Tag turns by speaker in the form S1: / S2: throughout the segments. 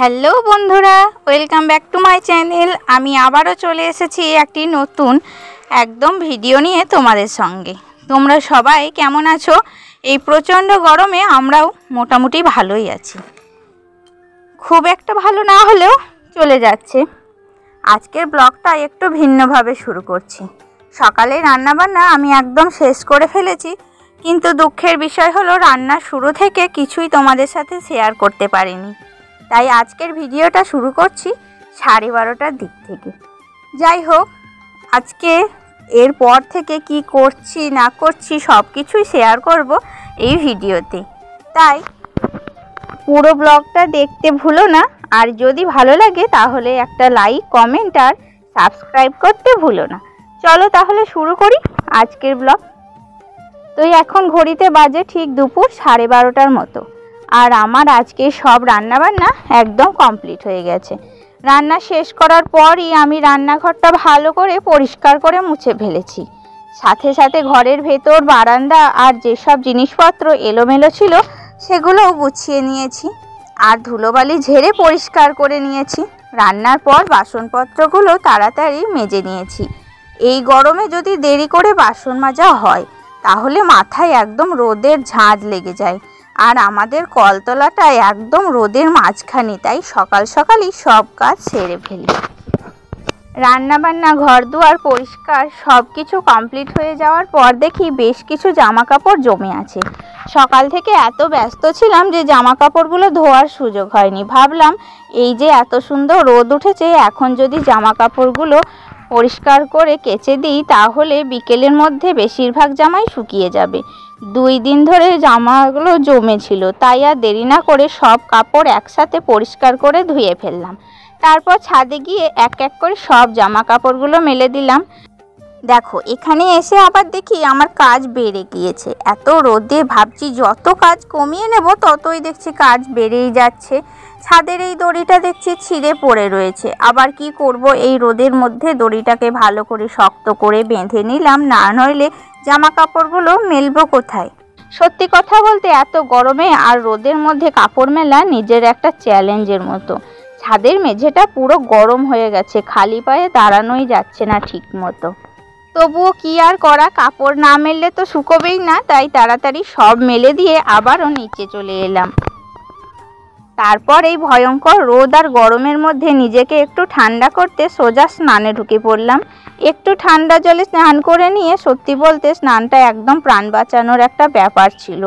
S1: Hello বন্ধুরা, welcome back to my channel. আমি আবারও চলে এসেছি একটি নতুন একদম ভিডিও নিয়ে তোমাদের সঙ্গে। তোমরা সবাই কেমন আছো? এই প্রচণ্ড গরমে আমরাও মোটামুটি ভালোই আছি, খুব একটা ভালো না হলেও চলে যাচ্ছে। আজকের ব্লগটা একটু ভিন্নভাবে শুরু করছি। সকালে রান্নাবান্না আমি একদম শেষ করে ফেলেছি, কিন্তু দুঃখের বিষয় হলো রান্না শুরু থেকে কিছুই তোমাদের সাথে শেয়ার করতে পারিনি। তাই আজকের ভিডিওটা শুরু করছি 12:30টার দিক থেকে। যাই হোক, আজকে এরপর থেকে কি করছি না করছি সব কিছুই শেয়ার করব এই ভিডিওতে। তাই পুরো ব্লগটা দেখতে ভুলো না, আর যদি ভালো লাগে তাহলে একটা লাইক, কমেন্ট আর সাবস্ক্রাইব করতে ভুলো না। চলো তাহলে শুরু করি আজকের ব্লগ। তো এখন ঘড়িতে বাজে ঠিক দুপুর 12:30টার মতো, আর আমার আজকে সব রান্নাবান্না একদম কমপ্লিট হয়ে গেছে। রান্না শেষ করার পরই আমি রান্নাঘরটা ভালো করে পরিষ্কার করে মুছে ফেলেছি। সাথে সাথে ঘরের ভেতর, বারান্দা আর যেসব জিনিসপত্র এলোমেলো ছিল সেগুলোও গুছিয়ে নিয়েছি, আর ধুলোবালি ঝেড়ে পরিষ্কার করে নিয়েছি। রান্নার পর বাসনপত্রগুলো তাড়াতাড়ি মেজে নিয়েছি। এই গরমে যদি দেরি করে বাসন মাজা হয় তাহলে মাথায় একদম রোদের ঝাঁঝ লেগে যায়, আর আমাদের কলতলাটা একদম রোদের মাঝখানে। তাই সকাল সকালই সব কাজ সেরে ফেলি। রান্নাবান্না, ঘর দুয়ার পরিষ্কার সব কিছু কমপ্লিট হয়ে যাওয়ার পর দেখি বেশ কিছু জামা কাপড় জমে আছে। সকাল থেকে এত ব্যস্ত ছিলাম যে জামা কাপড়গুলো ধোয়ার সুযোগ হয়নি। ভাবলাম এই যে এত সুন্দর রোদ উঠেছে, এখন যদি জামা কাপড়গুলো পরিষ্কার করে কেচে দিই তাহলে বিকেলের মধ্যে বেশিরভাগ জামাই শুকিয়ে যাবে। 2 দিন ধরে জামাগুলো জমেছিল, তাই আর দেরি না করে সব কাপড় একসাথে পরিষ্কার করে ধুয়ে ফেললাম। তারপর ছাদে গিয়ে এক এক করে সব জামা কাপড়গুলো মেলে দিলাম। দেখো, এখানে এসে আবার দেখি আমার কাজ বেড়ে গিয়েছে। এত রোদে ভাবছি যত কাজ কমিয়ে নেব ততই দেখছি কাজ বেড়েই যাচ্ছে। ছাদের এই দড়িটা দেখছি ছিঁড়ে পড়ে রয়েছে। আবার কি করব, এই রোদের মধ্যে দড়িটাকে ভালো করে শক্ত করে বেঁধে নিলাম, না নইলে জামা কাপড়গুলো মেলবো কোথায়। সত্যি কথা বলতে এত গরমে আর রোদের মধ্যে কাপড় মেলা নিজের একটা চ্যালেঞ্জের মতো। ছাদের মেঝেটা পুরো গরম হয়ে গেছে, খালি পায়ে দাঁড়ানোই যাচ্ছে না ঠিক মতো। তবুও কি আর করা, কাপড় না মেললে তো শুকোবেই না। তাই তাড়াতাড়ি সব মেলে দিয়ে আবারও নিচে চলে এলাম। তারপর এই ভয়ঙ্কর রোদ আর গরমের মধ্যে নিজেকে একটু ঠান্ডা করতে সোজা স্নানে ঢুকে পড়লাম। একটু ঠান্ডা জলে স্নান করে নিয়ে সত্যি বলতে স্নানটা একদম প্রাণ বাঁচানোর একটা ব্যাপার ছিল।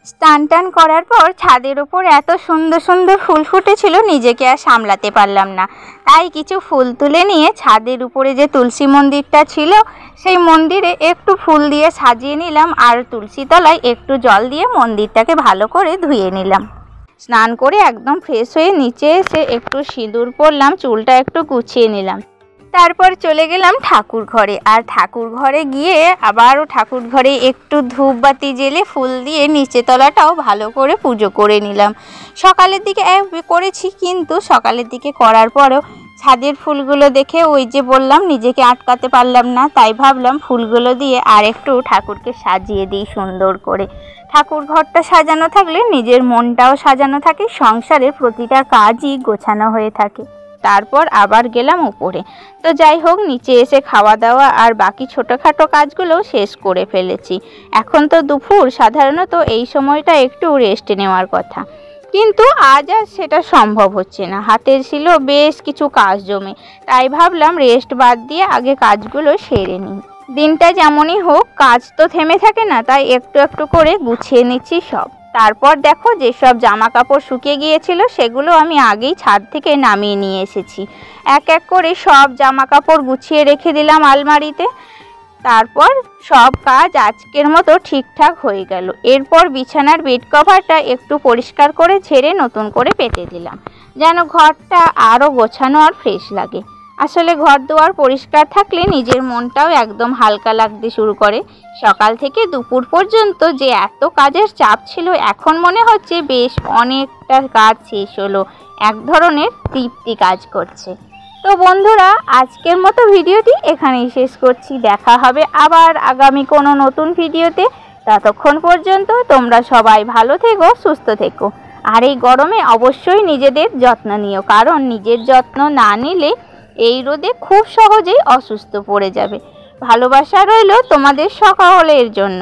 S1: স্নান টান করার পর ছাদের ওপর এত সুন্দর সুন্দর ফুল ফুটেছিল, নিজেকে আর সামলাতে পারলাম না। তাই কিছু ফুল তুলে নিয়ে ছাদের উপরে যে তুলসী মন্দিরটা ছিল সেই মন্দিরে একটু ফুল দিয়ে সাজিয়ে নিলাম, আর তুলসী তলায় একটু জল দিয়ে মন্দিরটাকে ভালো করে ধুয়ে নিলাম। স্নান করে একদম ফ্রেশ হয়ে নিচে এসে একটু সিঁদুর পরলাম, চুলটা একটু গুছিয়ে নিলাম। তারপর চলে গেলাম ঠাকুর ঘরে, আর ঠাকুর ঘরে গিয়ে আবারও ঠাকুর ঘরে একটু ধূপবাতি জ্বেলে ফুল দিয়ে নিচে তলাটাও ভালো করে পুজো করে নিলাম। সকালের দিকে করেছি, কিন্তু সকালের দিকে করার পরেও ছাদের ফুলগুলো দেখে ওই যে বললাম নিজেকে আটকাতে পারলাম না। তাই ভাবলাম ফুলগুলো দিয়ে আর একটু ঠাকুরকে সাজিয়ে দিই সুন্দর করে। ঠাকুর ঘরটা সাজানো থাকলে নিজের মনটাও সাজানো থাকে, সংসারের প্রতিটা কাজই গোছানো হয়ে থাকে। তারপর আবার গেলাম উপরে। তো যাই হোক, নিচে এসে খাওয়া দাওয়া আর বাকি ছোটোখাটো কাজগুলোও শেষ করে ফেলেছি। এখন তো দুপুর, সাধারণত এই সময়টা একটু রেস্ট নেওয়ার কথা, কিন্তু আজ আর সেটা সম্ভব হচ্ছে না। হাতের ছিল বেশ কিছু কাজ জমে, তাই ভাবলাম রেস্ট বাদ দিয়ে আগে কাজগুলো সেরে নিই। দিনটা যেমনই হোক, কাজ তো থেমে থাকে না, তাই একটু একটু করে গুছিয়ে নিচ্ছি সব। তারপর দেখো, যেসব জামা কাপড় শুকিয়ে গিয়েছিল সেগুলো আমি আগেই ছাদ থেকে নামিয়ে নিয়ে এসেছি। এক এক করে সব জামা কাপড় গুছিয়ে রেখে দিলাম আলমারিতে। তারপর সব কাজ আজকের মতো ঠিকঠাক হয়ে গেল। এরপর বিছানার বেড কভারটা একটু পরিষ্কার করে ঝেড়ে নতুন করে পেতে দিলাম, যেন ঘরটা আরও গোছানো আর ফ্রেশ লাগে। আসলে ঘর দুয়ার পরিষ্কার থাকলে নিজের মনটাও একদম হালকা লাগতে শুরু করে। সকাল থেকে দুপুর পর্যন্ত যে এত কাজের চাপ ছিল, এখন মনে হচ্ছে বেশ অনেকটা কাজ শেষ হলো, এক ধরনের তৃপ্তি কাজ করছে। তো বন্ধুরা, আজকের মতো ভিডিওটি এখানেই শেষ করছি। দেখা হবে আবার আগামী কোনো নতুন ভিডিওতে। ততক্ষণ পর্যন্ত তোমরা সবাই ভালো থেকো, সুস্থ থেকো। আর এই গরমে অবশ্যই নিজেদের যত্ন নিও, কারণ নিজের যত্ন না নিলে এই রোদে খুব সহজেই অসুস্থ পড়ে যাবে। ভালোবাসা রইল তোমাদের সকলের জন্য।